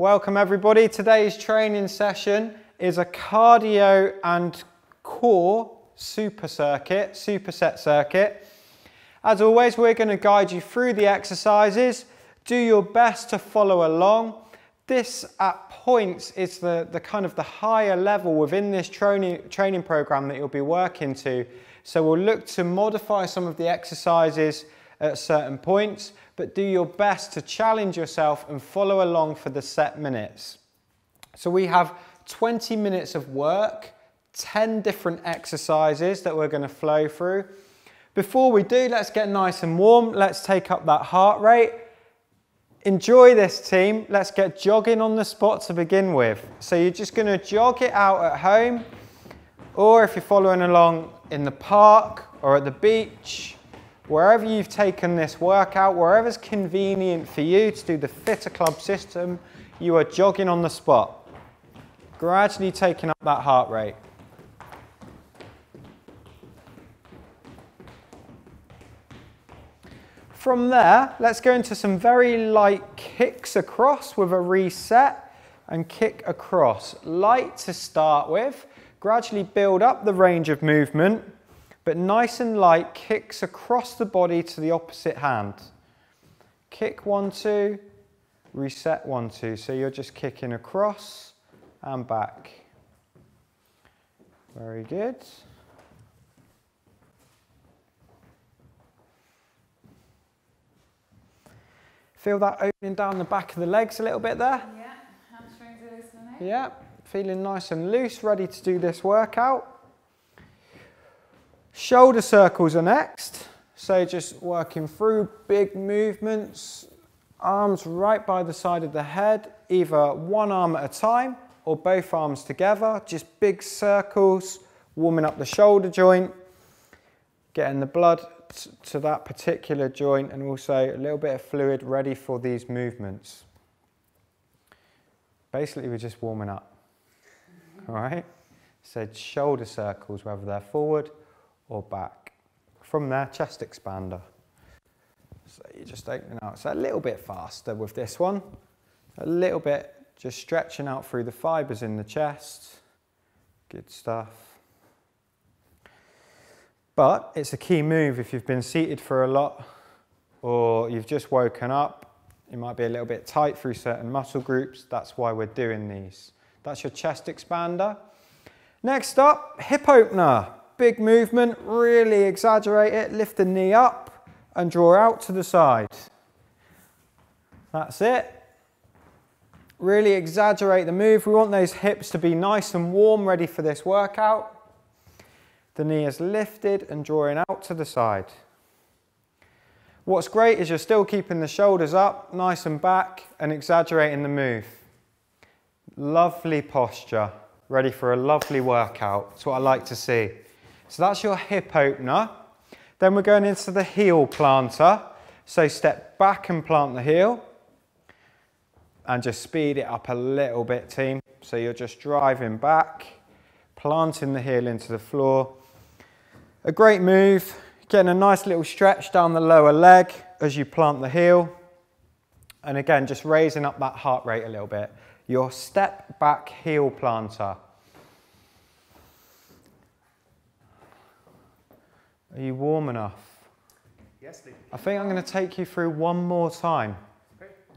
Welcome everybody. Today's training session is a cardio and core superset circuit. As always, we're going to guide you through the exercises. Do your best to follow along. This at points is the kind of the higher level within this training program that you'll be working to. So we'll look to modify some of the exercises at certain points, but do your best to challenge yourself and follow along for the set minutes. So we have 20 minutes of work, 10 different exercises that we're going to flow through. Before we do, let's get nice and warm. Let's take up that heart rate. Enjoy this, team. Let's get jogging on the spot to begin with. So you're just going to jog it out at home, or if you're following along in the park or at the beach, wherever you've taken this workout, wherever's convenient for you to do the fitter club system, you are jogging on the spot, gradually taking up that heart rate. From there, let's go into some very light kicks across with a reset and kick across. Light to start with, gradually build up the range of movement, but nice and light kicks across the body to the opposite hand. Kick 1, 2, reset 1, 2. So you're just kicking across and back. Very good. Feel that opening down the back of the legs a little bit there? Yeah, hamstrings are loosening. Yeah, feeling nice and loose, ready to do this workout. Shoulder circles are next. So just working through big movements, arms right by the side of the head, either one arm at a time or both arms together, just big circles, warming up the shoulder joint, getting the blood to that particular joint and also a little bit of fluid ready for these movements. Basically, we're just warming up, all right? So shoulder circles, whether they're forward or back. From there, chest expander. So you're just opening out. So a little bit faster with this one. A little bit just stretching out through the fibers in the chest. Good stuff. But it's a key move if you've been seated for a lot or you've just woken up. You might be a little bit tight through certain muscle groups. That's why we're doing these. That's your chest expander. Next up, hip opener. Big movement, really exaggerate it. Lift the knee up and draw out to the side. That's it. Really exaggerate the move. We want those hips to be nice and warm, ready for this workout. The knee is lifted and drawing out to the side. What's great is you're still keeping the shoulders up, nice and back, and exaggerating the move. Lovely posture, ready for a lovely workout. That's what I like to see. So that's your hip opener. Then we're going into the heel planter. So step back and plant the heel. And just speed it up a little bit, team. So you're just driving back, planting the heel into the floor. A great move, getting a nice little stretch down the lower leg as you plant the heel. And again, just raising up that heart rate a little bit. Your step back heel planter. Are you warm enough? Yes, Lee. I think I'm going to take you through one more time.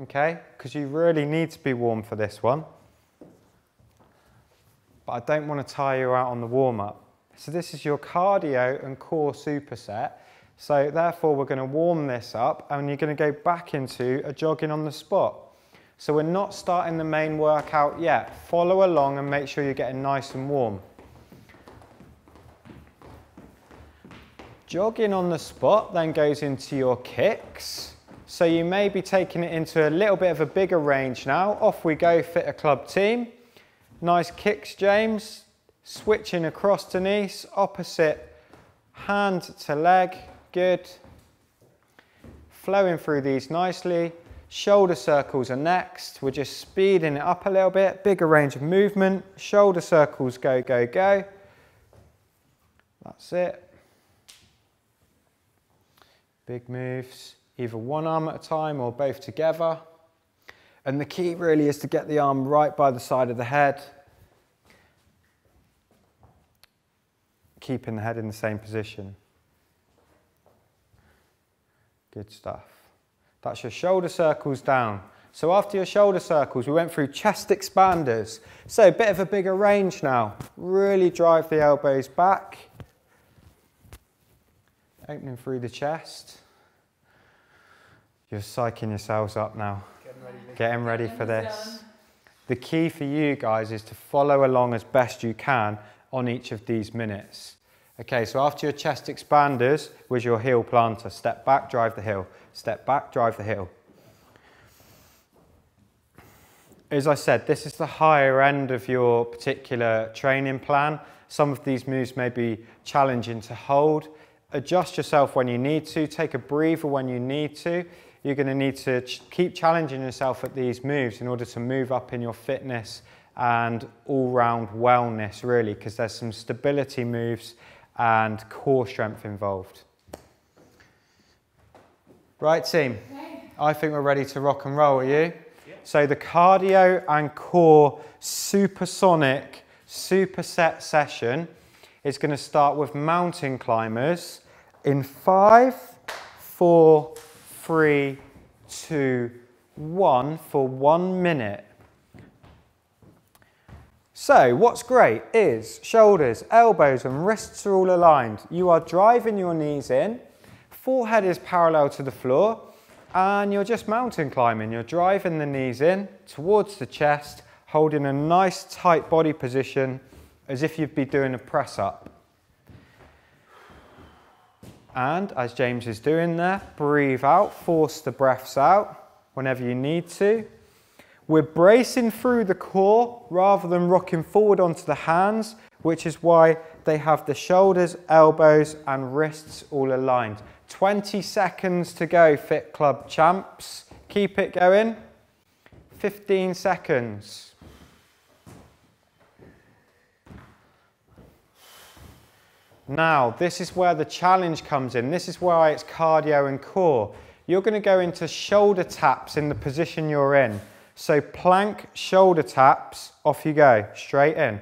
Okay? Because you really need to be warm for this one. But I don't want to tire you out on the warm-up. So this is your cardio and core superset. So therefore we're going to warm this up and you're going to go back into a jogging on the spot. So we're not starting the main workout yet. Follow along and make sure you're getting nice and warm. Jogging on the spot then goes into your kicks. So you may be taking it into a little bit of a bigger range now. Off we go, fitter club team. Nice kicks, James. Switching across to knees, opposite hand to leg. Good. Flowing through these nicely. Shoulder circles are next. We're just speeding it up a little bit. Bigger range of movement. Shoulder circles, go, go, go. That's it. Big moves, either one arm at a time or both together. And the key really is to get the arm right by the side of the head, keeping the head in the same position. Good stuff. That's your shoulder circles down. So after your shoulder circles, we went through chest expanders. So a bit of a bigger range now. Really drive the elbows back. Opening through the chest. You're psyching yourselves up now. Getting ready for this. The key for you guys is to follow along as best you can on each of these minutes. Okay, so after your chest expanders was your heel planter. Step back, drive the heel. Step back, drive the heel. As I said, this is the higher end of your particular training plan. Some of these moves may be challenging to hold. Adjust yourself when you need to. Take a breather when you need to. You're going to need to keep challenging yourself at these moves in order to move up in your fitness and all-round wellness, really, because there's some stability moves and core strength involved. Right, team? Okay. I think we're ready to rock and roll, are you? So the cardio and core supersonic superset session is going to start with mountain climbers in 5, 4, 3, 2, 1 for 1 minute. So what's great is shoulders, elbows and wrists are all aligned. You are driving your knees in, forehead is parallel to the floor, and you're just mountain climbing. You're driving the knees in towards the chest, holding a nice tight body position as if you'd be doing a press up. And as James is doing there, breathe out, force the breaths out whenever you need to. We're bracing through the core rather than rocking forward onto the hands, which is why they have the shoulders, elbows and wrists all aligned. 20 seconds to go, Fit Club champs. Keep it going. 15 seconds. Now, this is where the challenge comes in. This is why it's cardio and core. You're going to go into shoulder taps in the position you're in. So plank shoulder taps, off you go, straight in.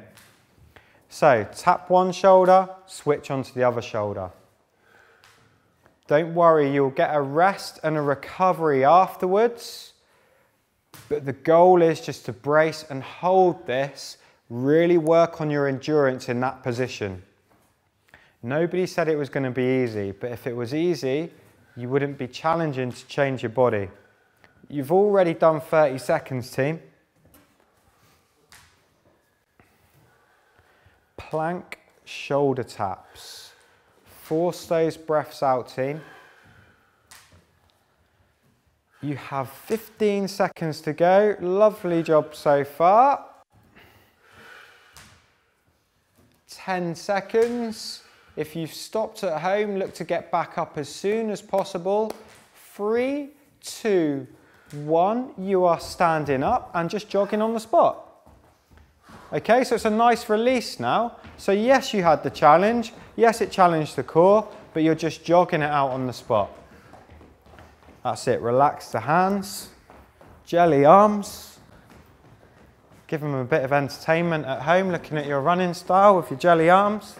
So tap one shoulder, switch onto the other shoulder. Don't worry, you'll get a rest and a recovery afterwards, but the goal is just to brace and hold this, really work on your endurance in that position. Nobody said it was going to be easy, but if it was easy, you wouldn't be challenging to change your body. You've already done 30 seconds, team. Plank shoulder taps. Force those breaths out, team. You have 15 seconds to go. Lovely job so far. 10 seconds. If you've stopped at home, look to get back up as soon as possible. 3, 2, 1. You are standing up and just jogging on the spot. Okay, so it's a nice release now. So yes, you had the challenge. Yes, it challenged the core, but you're just jogging it out on the spot. That's it. Relax the hands, jelly arms. Give them a bit of entertainment at home, looking at your running style with your jelly arms.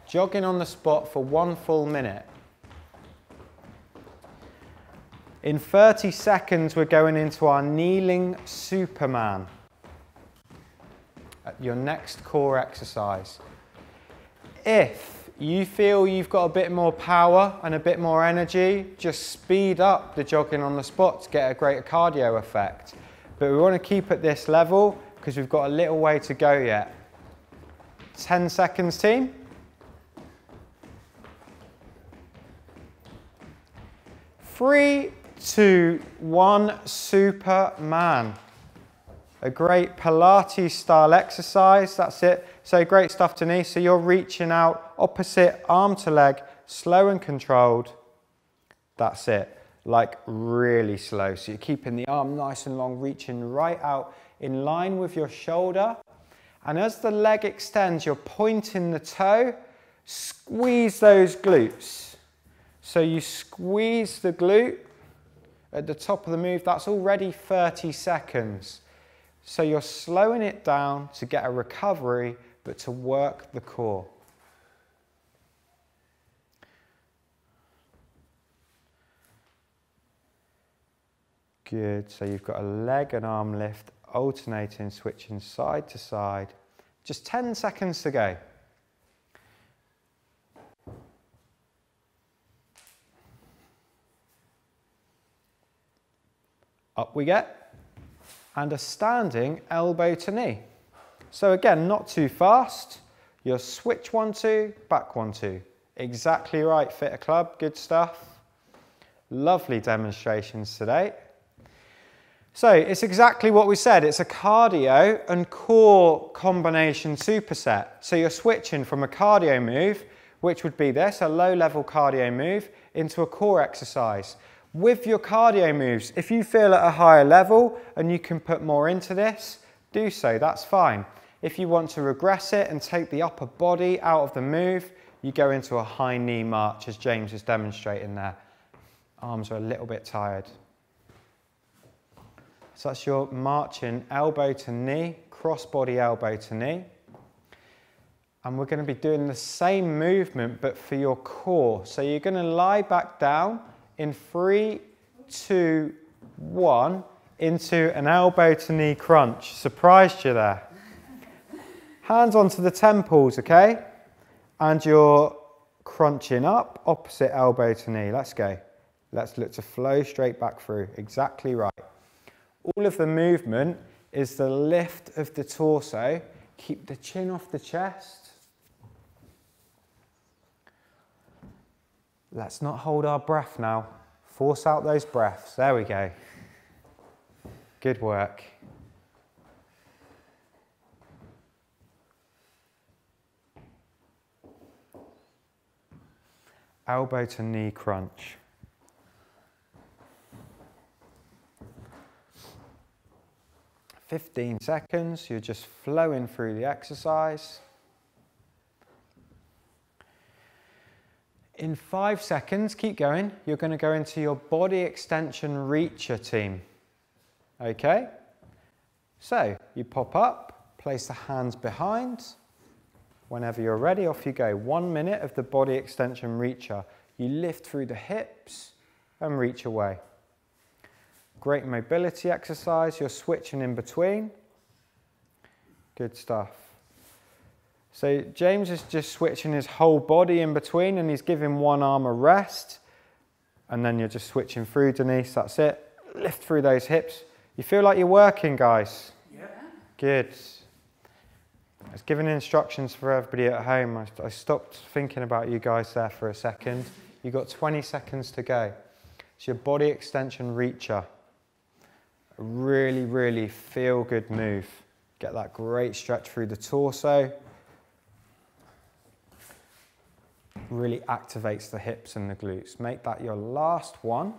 Jogging on the spot for 1 full minute. In 30 seconds, we're going into our kneeling Superman. Your next core exercise. If you feel you've got a bit more power and a bit more energy, just speed up the jogging on the spot to get a greater cardio effect. But we want to keep at this level because we've got a little way to go yet. 10 seconds, team. 3, 2, 1, Superman. A great Pilates style exercise, that's it. So great stuff, Denise. So you're reaching out, opposite arm to leg, slow and controlled. That's it, like really slow. So you're keeping the arm nice and long, reaching right out in line with your shoulder. And as the leg extends, you're pointing the toe, squeeze those glutes. So you squeeze the glute At the top of the move, that's already 30 seconds. So you're slowing it down to get a recovery, but to work the core. Good, so you've got a leg and arm lift, alternating, switching side to side. Just 10 seconds to go. Up we get, and a standing elbow to knee. So again, not too fast. You'll switch 1, 2, back 1, 2. Exactly right, Fitter Club, good stuff. Lovely demonstrations today. So it's exactly what we said. It's a cardio and core combination superset. So you're switching from a cardio move, which would be this, a low-level cardio move, into a core exercise. With your cardio moves, if you feel at a higher level and you can put more into this, do so, that's fine. If you want to regress it and take the upper body out of the move, you go into a high knee march, as James is demonstrating there. Arms are a little bit tired. So that's your marching elbow to knee, cross body elbow to knee. And we're going to be doing the same movement, but for your core. So you're going to lie back down in 3, 2, 1 into an elbow to knee crunch. Surprised you there. Hands onto the temples, okay? And you're crunching up, opposite elbow to knee. Let's go. Let's look to flow straight back through. Exactly right. All of the movement is the lift of the torso. Keep the chin off the chest. Let's not hold our breath now. Force out those breaths. There we go. Good work. Elbow to knee crunch. "15 seconds, you're just flowing through the exercise. In 5 seconds, keep going, you're going to go into your body extension reacher team. Okay? So, you pop up, place the hands behind. Whenever you're ready, off you go. 1 minute of the body extension reacher. You lift through the hips and reach away. Great mobility exercise, you're switching in between. Good stuff. So James is just switching his whole body in between and he's giving one arm a rest. And then you're just switching through, Denise, that's it. Lift through those hips. You feel like you're working, guys? Yeah. Good. I was giving instructions for everybody at home. I stopped thinking about you guys there for a second. You've got 20 seconds to go. It's your body extension reacher. A really, really feel-good move. Get that great stretch through the torso. Really activates the hips and the glutes. Make that your last one.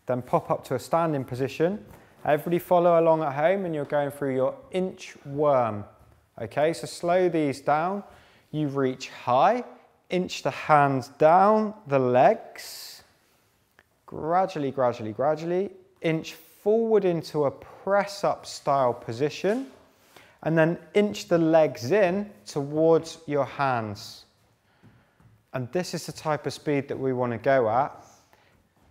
Then pop up to a standing position. Everybody follow along at home and you're going through your inchworm. Okay, so slow these down. You reach high, inch the hands down the legs. Gradually, gradually, gradually. Inch forward into a press-up style position. And then inch the legs in towards your hands. And this is the type of speed that we want to go at.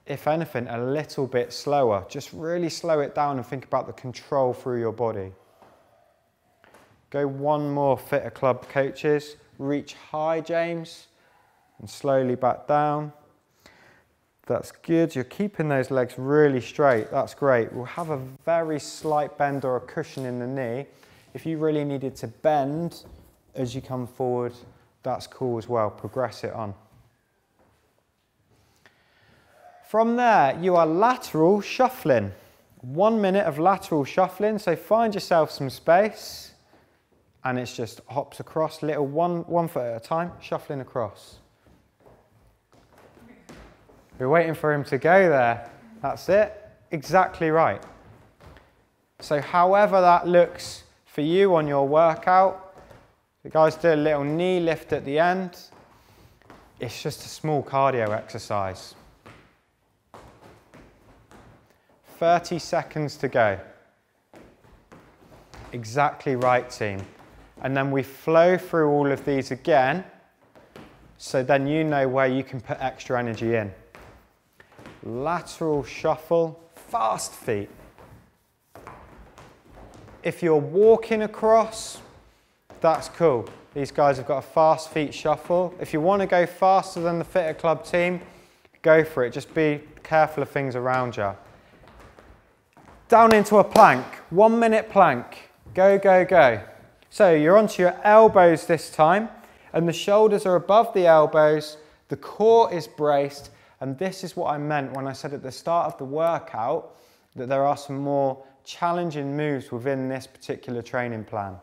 If anything, a little bit slower. Just really slow it down and think about the control through your body. Go one more, Fitter Club coaches. Reach high, James, and slowly back down. That's good. You're keeping those legs really straight. That's great. We'll have a very slight bend or a cushion in the knee. If you really needed to bend as you come forward, that's cool as well. Progress it on. From there, you are lateral shuffling. 1 minute of lateral shuffling. So find yourself some space. And it's just hops across, little one foot at a time, shuffling across. We're waiting for him to go there. That's it. Exactly right. So however that looks for you on your workout, the guys do a little knee lift at the end. It's just a small cardio exercise. 30 seconds to go. Exactly right, team. And then we flow through all of these again, so then you know where you can put extra energy in. Lateral shuffle, fast feet. If you're walking across, that's cool. These guys have got a fast feet shuffle. If you want to go faster than the Fitter Club team, go for it. Just be careful of things around you. Down into a plank, 1 minute plank. Go, go, go. So you're onto your elbows this time, and the shoulders are above the elbows, the core is braced, and this is what I meant when I said at the start of the workout that there are some more challenging moves within this particular training plan,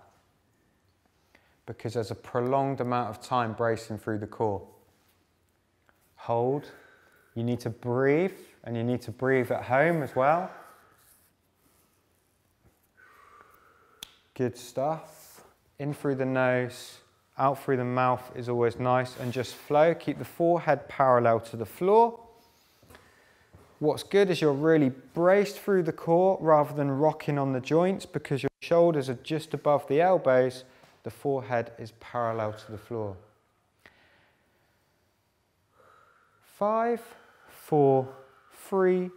because there's a prolonged amount of time bracing through the core. Hold. You need to breathe, and you need to breathe at home as well. Good stuff. In through the nose, out through the mouth is always nice, and just flow. Keep the forehead parallel to the floor. What's good is you're really braced through the core rather than rocking on the joints, because your shoulders are just above the elbows. The forehead is parallel to the floor. 5, 4, 3,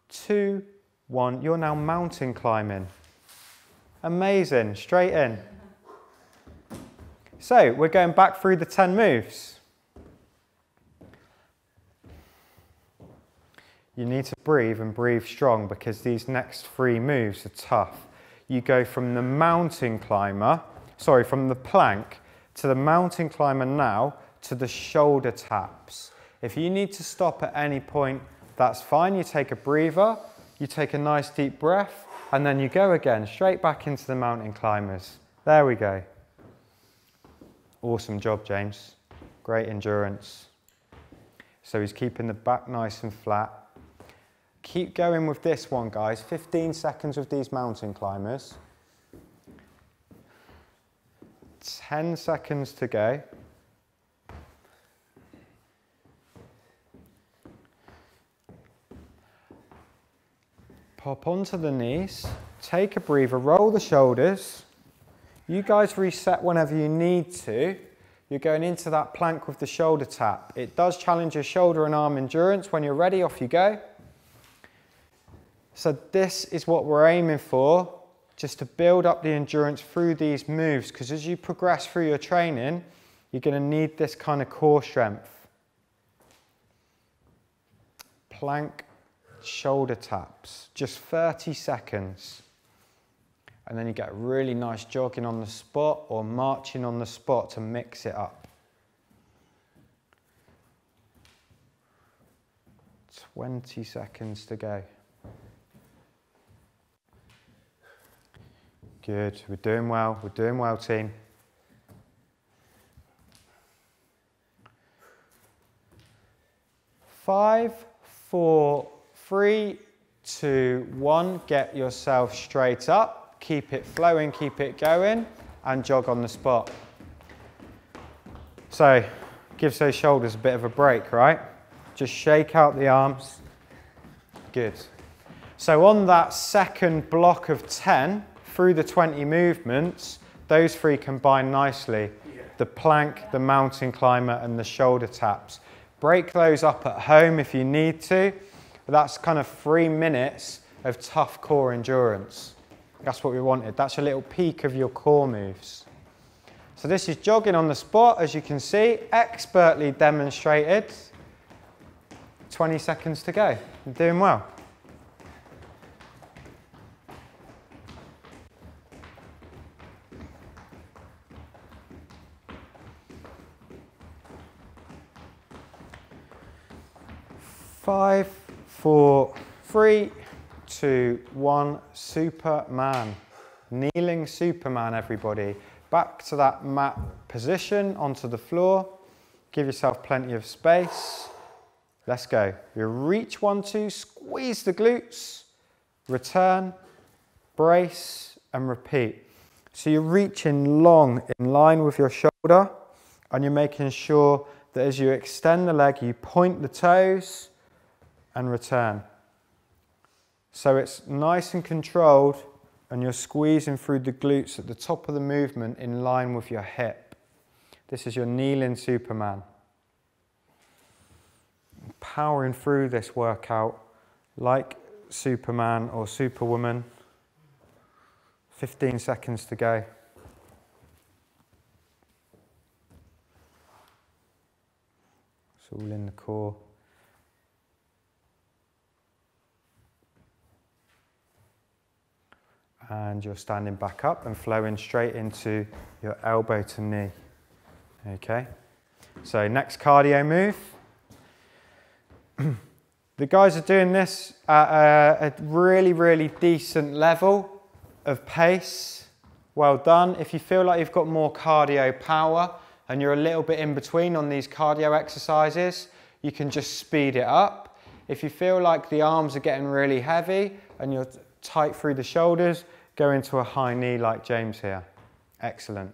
2, 1. You're now mountain climbing. Amazing, straight in. So we're going back through the 10 moves. You need to breathe and breathe strong, because these next 3 moves are tough. You go from the mountain climber, from the plank to the mountain climber now to the shoulder taps. If you need to stop at any point, that's fine. You take a breather, you take a nice deep breath, and then you go again, straight back into the mountain climbers. There we go. Awesome job, James. Great endurance. So he's keeping the back nice and flat. Keep going with this one, guys. 15 seconds with these mountain climbers. 10 seconds to go. Pop onto the knees, take a breather, roll the shoulders. You guys reset whenever you need to. You're going into that plank with the shoulder tap. It does challenge your shoulder and arm endurance. When you're ready, off you go. So this is what we're aiming for, just to build up the endurance through these moves, because as you progress through your training, you're going to need this kind of core strength. Plank, shoulder taps, just 30 seconds. And then you get really nice jogging on the spot or marching on the spot to mix it up. 20 seconds to go. Good, we're doing well, team. 5, 4, 3, 2, 1. Get yourself straight up. Keep it flowing, keep it going, and jog on the spot. So, gives those shoulders a bit of a break, right? Just shake out the arms. Good. So on that second block of 10, through the 20 movements, those 3 combine nicely. The plank, the mountain climber, and the shoulder taps. Break those up at home if you need to. But that's kind of 3 minutes of tough core endurance. That's what we wanted. That's a little peek of your core moves. So this is jogging on the spot, as you can see, expertly demonstrated. 20 seconds to go. You're doing well. Five, 4, 3, 2, 1, Superman. Kneeling Superman, everybody. Back to that mat position, onto the floor. Give yourself plenty of space. Let's go. You reach 1, 2, squeeze the glutes, return, brace, and repeat. So you're reaching long in line with your shoulder, and you're making sure that as you extend the leg, you point the toes and return. So it's nice and controlled, and you're squeezing through the glutes at the top of the movement in line with your hip. This is your kneeling Superman. Powering through this workout like Superman or Superwoman. 15 seconds to go. It's all in the core. And you're standing back up and flowing straight into your elbow to knee. Okay, so next cardio move. The guys are doing this at a really, really decent level of pace. Well done. If you feel like you've got more cardio power and you're a little bit in between on these cardio exercises, you can just speed it up. If you feel like the arms are getting really heavy and you're tight through the shoulders, go into a high knee like James here. Excellent.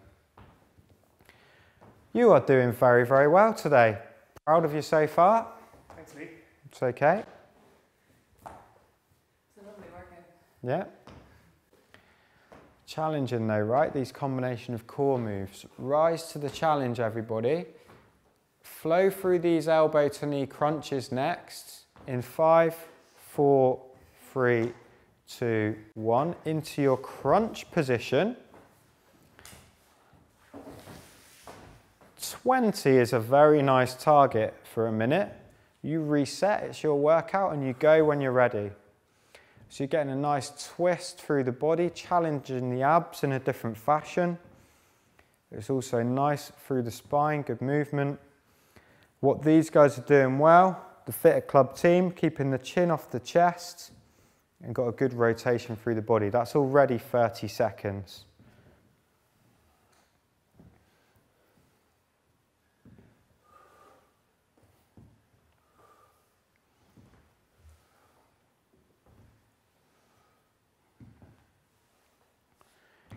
You are doing very, very well today. Proud of you so far. Thanks, Lee. It's okay. It's a lovely workout. Yeah. Challenging though, right? These combination of core moves. Rise to the challenge, everybody. Flow through these elbow to knee crunches next. In 5, 4, 3, 2, 1. Into your crunch position. 20 is a very nice target for a minute. You reset, it's your workout, and you go when you're ready. So you're getting a nice twist through the body, challenging the abs in a different fashion. It's also nice through the spine, good movement. What these guys are doing well, the Fitter Club team, keeping the chin off the chest and got a good rotation through the body. That's already 30 seconds.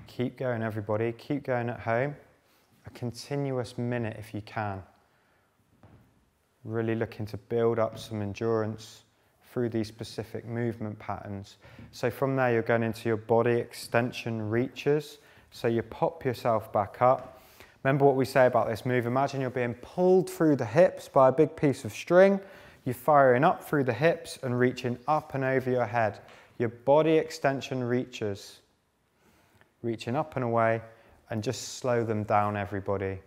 Keep going, everybody. Keep going at home. A continuous minute if you can. Really looking to build up some endurance through these specific movement patterns. So from there, you're going into your body extension reaches. So you pop yourself back up. Remember what we say about this move. Imagine you're being pulled through the hips by a big piece of string. You're firing up through the hips and reaching up and over your head. Your body extension reaches. Reaching up and away, and just slow them down, everybody.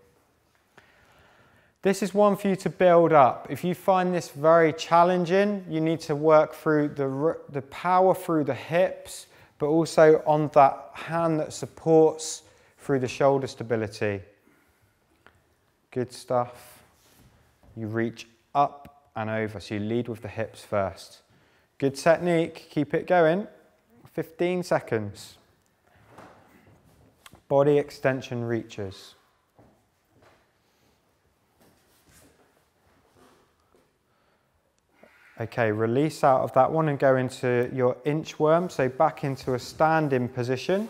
This is one for you to build up. If you find this very challenging, you need to work through the power through the hips, but also on that hand that supports through the shoulder stability. Good stuff. You reach up and over, so you lead with the hips first. Good technique, keep it going. 15 seconds. Body extension reaches. Okay, release out of that one and go into your inchworm, so back into a standing position.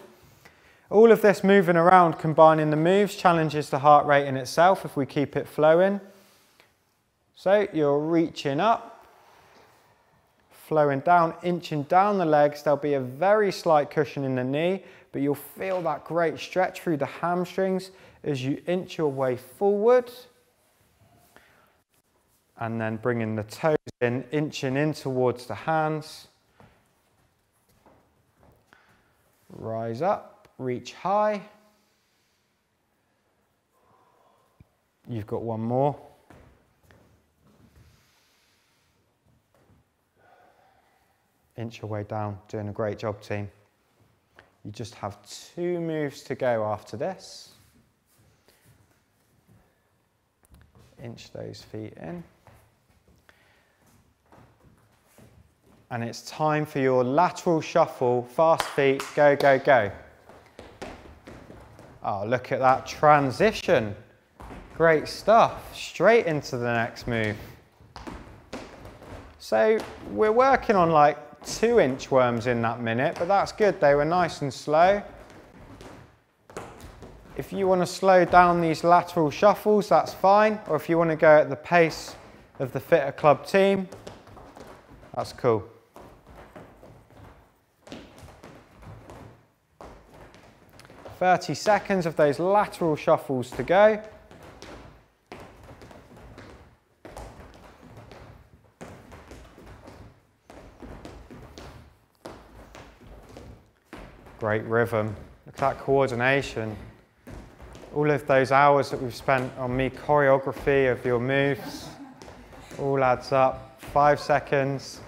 All of this moving around, combining the moves, challenges the heart rate in itself if we keep it flowing. So you're reaching up, flowing down, inching down the legs. There'll be a very slight cushion in the knee, but you'll feel that great stretch through the hamstrings as you inch your way forward. And then bringing the toes in, inching in towards the hands. Rise up, reach high. You've got one more. Inch your way down, doing a great job, team. You just have 2 moves to go after this. Inch those feet in. And it's time for your lateral shuffle, fast feet, go, go, go. Oh, look at that transition. Great stuff. Straight into the next move. So we're working on like 2 inchworms in that minute, but that's good. They were nice and slow. If you want to slow down these lateral shuffles, that's fine. Or if you want to go at the pace of the Fitter Club team, that's cool. 30 seconds of those lateral shuffles to go. Great rhythm. Look at that coordination. All of those hours that we've spent on me choreography of your moves all adds up. 5 seconds.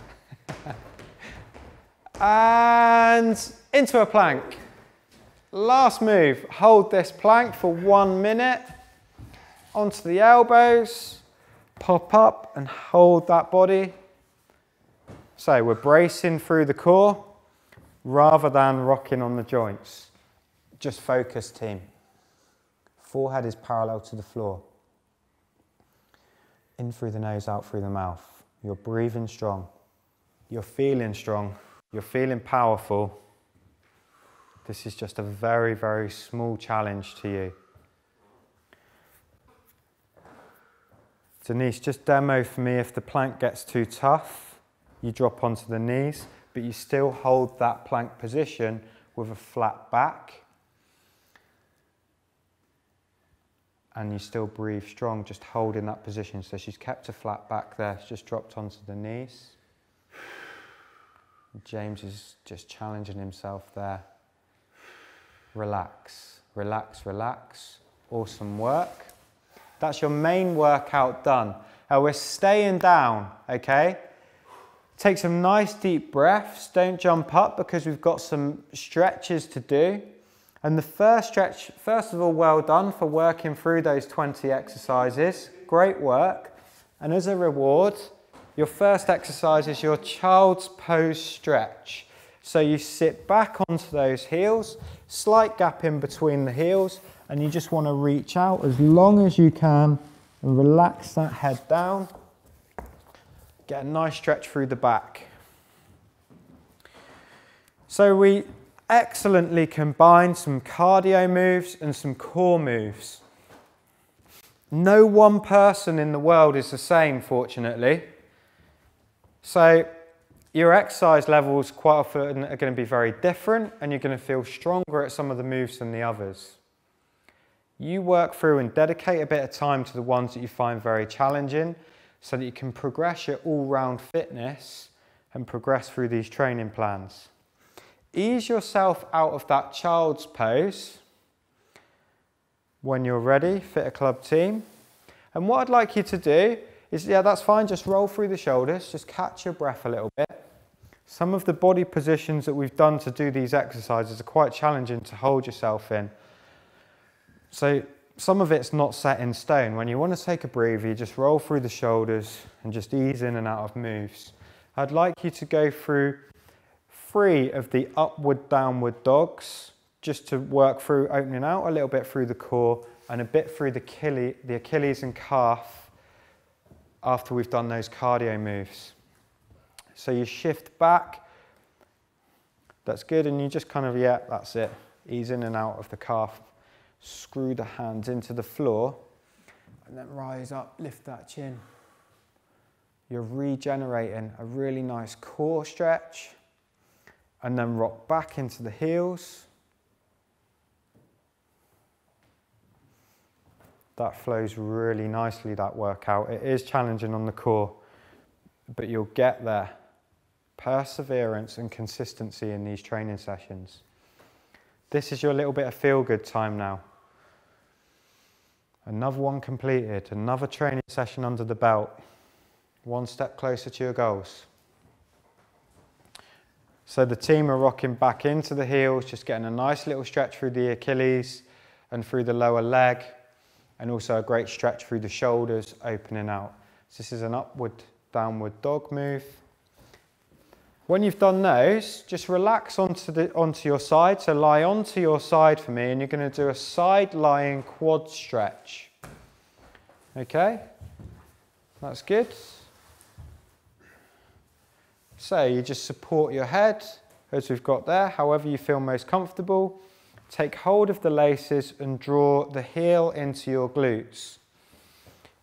And into a plank. Last move. Hold this plank for 1 minute. Onto the elbows. Pop up and hold that body. So we're bracing through the core rather than rocking on the joints. Just focus, team. Forehead is parallel to the floor. In through the nose, out through the mouth. You're breathing strong. You're feeling strong. You're feeling powerful. This is just a very, very small challenge to you. Denise, just demo for me if the plank gets too tough, you drop onto the knees, but you still hold that plank position with a flat back. And you still breathe strong, just holding that position. So she's kept a flat back there, she's just dropped onto the knees. James is just challenging himself there. Relax, relax, relax. Awesome work. That's your main workout done. Now we're staying down, okay? Take some nice deep breaths. Don't jump up because we've got some stretches to do. And the first stretch, first of all, well done for working through those 20 exercises. Great work. And as a reward, your first exercise is your child's pose stretch. So you sit back onto those heels, slight gap in between the heels, and you just want to reach out as long as you can and relax that head down. Get a nice stretch through the back. So we excellently combine some cardio moves and some core moves. No one person in the world is the same, fortunately. So your exercise levels quite often are going to be very different, and you're going to feel stronger at some of the moves than the others. You work through and dedicate a bit of time to the ones that you find very challenging so that you can progress your all-round fitness and progress through these training plans. Ease yourself out of that child's pose when you're ready, Fit a Club team. And what I'd like you to do is, yeah, that's fine, just roll through the shoulders, just catch your breath a little bit. Some of the body positions that we've done to do these exercises are quite challenging to hold yourself in. So some of it's not set in stone. When you want to take a breather, you just roll through the shoulders and just ease in and out of moves. I'd like you to go through 3 of the upward downward dogs, just to work through opening out a little bit through the core and a bit through the Achilles and calf after we've done those cardio moves. So you shift back, that's good, and you just kind of, yeah, that's it, ease in and out of the calf. Screw the hands into the floor and then rise up, lift that chin. You're regenerating a really nice core stretch, and then rock back into the heels. That flows really nicely, that workout. It is challenging on the core, but you'll get there. Perseverance and consistency in these training sessions. This is your little bit of feel-good time now. Another one completed, another training session under the belt. One step closer to your goals. So the team are rocking back into the heels, just getting a nice little stretch through the Achilles and through the lower leg, and also a great stretch through the shoulders, opening out. So this is an upward, downward dog move. When you've done those, just relax onto your side. So lie onto your side for me, and you're going to do a side lying quad stretch. Okay? That's good. So you just support your head, as we've got there, however you feel most comfortable. Take hold of the laces and draw the heel into your glutes.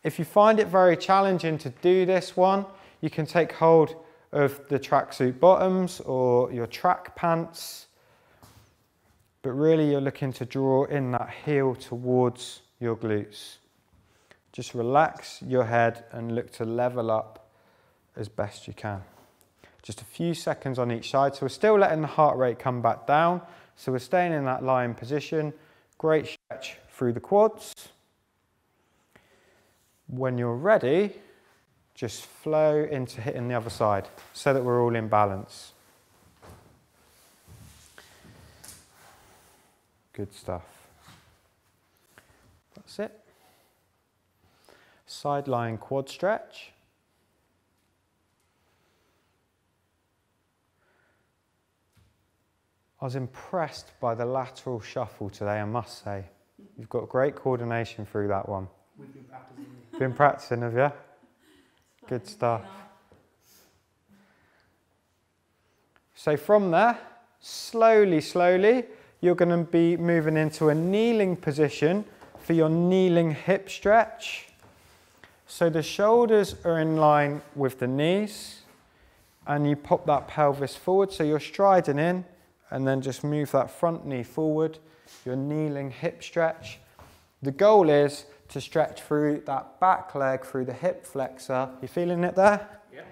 If you find it very challenging to do this one, you can take hold of the tracksuit bottoms or your track pants but really you're looking to draw in that heel towards your glutes. Just relax your head and look to level up as best you can. Just a few seconds on each side. So we're still letting the heart rate come back down. So we're staying in that lying position. Great stretch through the quads. When you're ready, just flow into hitting the other side so that we're all in balance. Good stuff. That's it. Side lying quad stretch. I was impressed by the lateral shuffle today, I must say. You've got great coordination through that one. We've been practicing. Been practicing, have you? Good stuff. So from there, slowly, you're going to be moving into a kneeling position for your kneeling hip stretch. So the shoulders are in line with the knees, and you pop that pelvis forward, so you're striding in, and then just move that front knee forward, your kneeling hip stretch. The goal is to stretch through that back leg, through the hip flexor. You feeling it there? Yeah.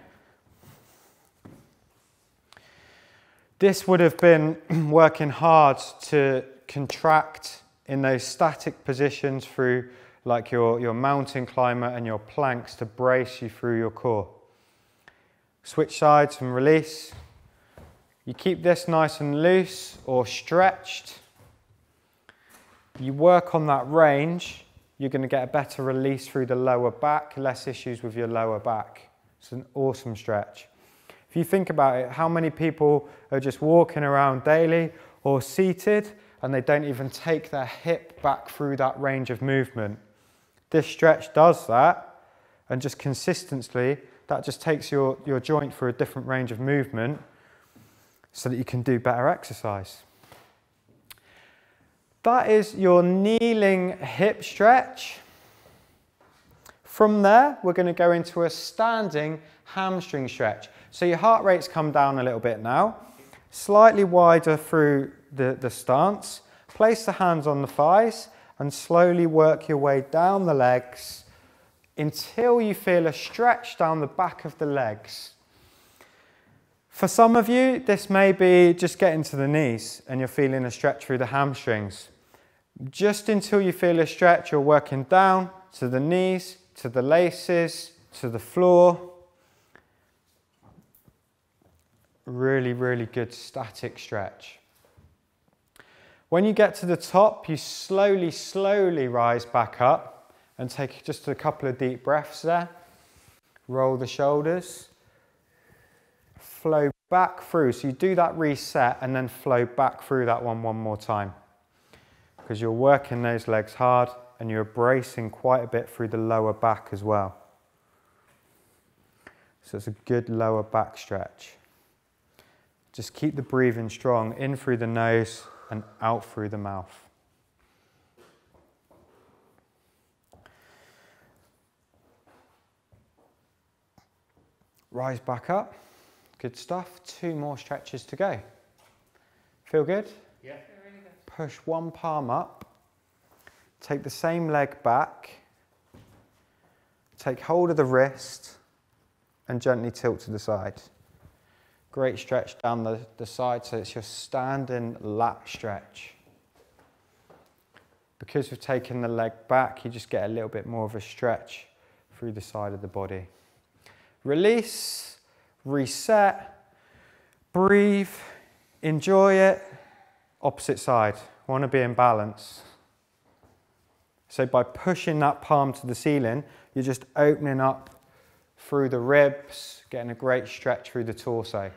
This would have been working hard to contract in those static positions through like your mountain climber and your planks to brace you through your core. Switch sides and release. You keep this nice and loose or stretched. You work on that range, you're going to get a better release through the lower back, less issues with your lower back. It's an awesome stretch. If you think about it, how many people are just walking around daily or seated and they don't even take their hip back through that range of movement? This stretch does that, and just consistently, that just takes your joint through a different range of movement so that you can do better exercise. That is your kneeling hip stretch. From there, we're going to go into a standing hamstring stretch. So your heart rate's come down a little bit now, slightly wider through the stance. Place the hands on the thighs and slowly work your way down the legs until you feel a stretch down the back of the legs. For some of you, this may be just getting to the knees and you're feeling a stretch through the hamstrings. Just until you feel a stretch, you're working down to the knees, to the laces, to the floor. Really, really good static stretch. When you get to the top, you slowly rise back up and take just a couple of deep breaths there. Roll the shoulders. Flow back through. So you do that reset and then flow back through that one more time. Because you're working those legs hard and you're bracing quite a bit through the lower back as well. So it's a good lower back stretch. Just keep the breathing strong, in through the nose and out through the mouth. Rise back up. Good stuff. 2 more stretches to go. Feel good? Yeah. Really good. Push one palm up. Take the same leg back. Take hold of the wrist and gently tilt to the side. Great stretch down the side, so it's your standing lat stretch. Because we've taken the leg back, you just get a little bit more of a stretch through the side of the body. Release, reset, breathe, enjoy it. Opposite side, want to be in balance. So by pushing that palm to the ceiling, you're just opening up through the ribs, getting a great stretch through the torso.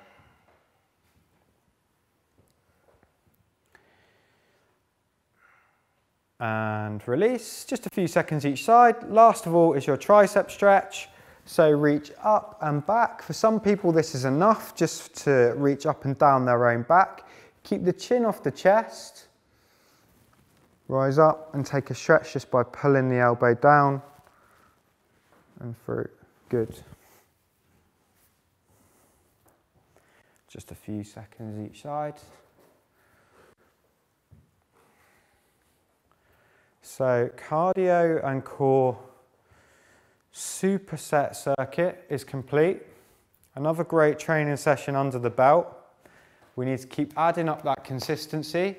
And release, just a few seconds each side. Last of all is your tricep stretch. So reach up and back. For some people this is enough just to reach up and down their own back. Keep the chin off the chest. Rise up and take a stretch just by pulling the elbow down and through. Good. Just a few seconds each side. So cardio and core superset circuit is complete. Another great training session under the belt. We need to keep adding up that consistency.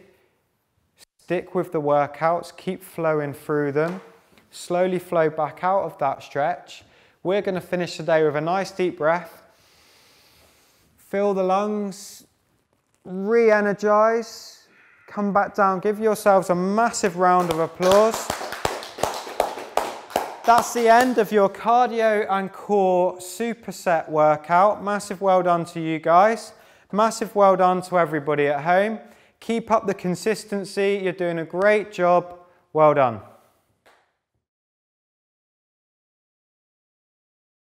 Stick with the workouts, keep flowing through them. Slowly flow back out of that stretch. We're going to finish today with a nice deep breath. Fill the lungs, re-energize, come back down. Give yourselves a massive round of applause. That's the end of your cardio and core superset workout. Massive well done to you guys. Massive well done to everybody at home. Keep up the consistency. You're doing a great job. Well done.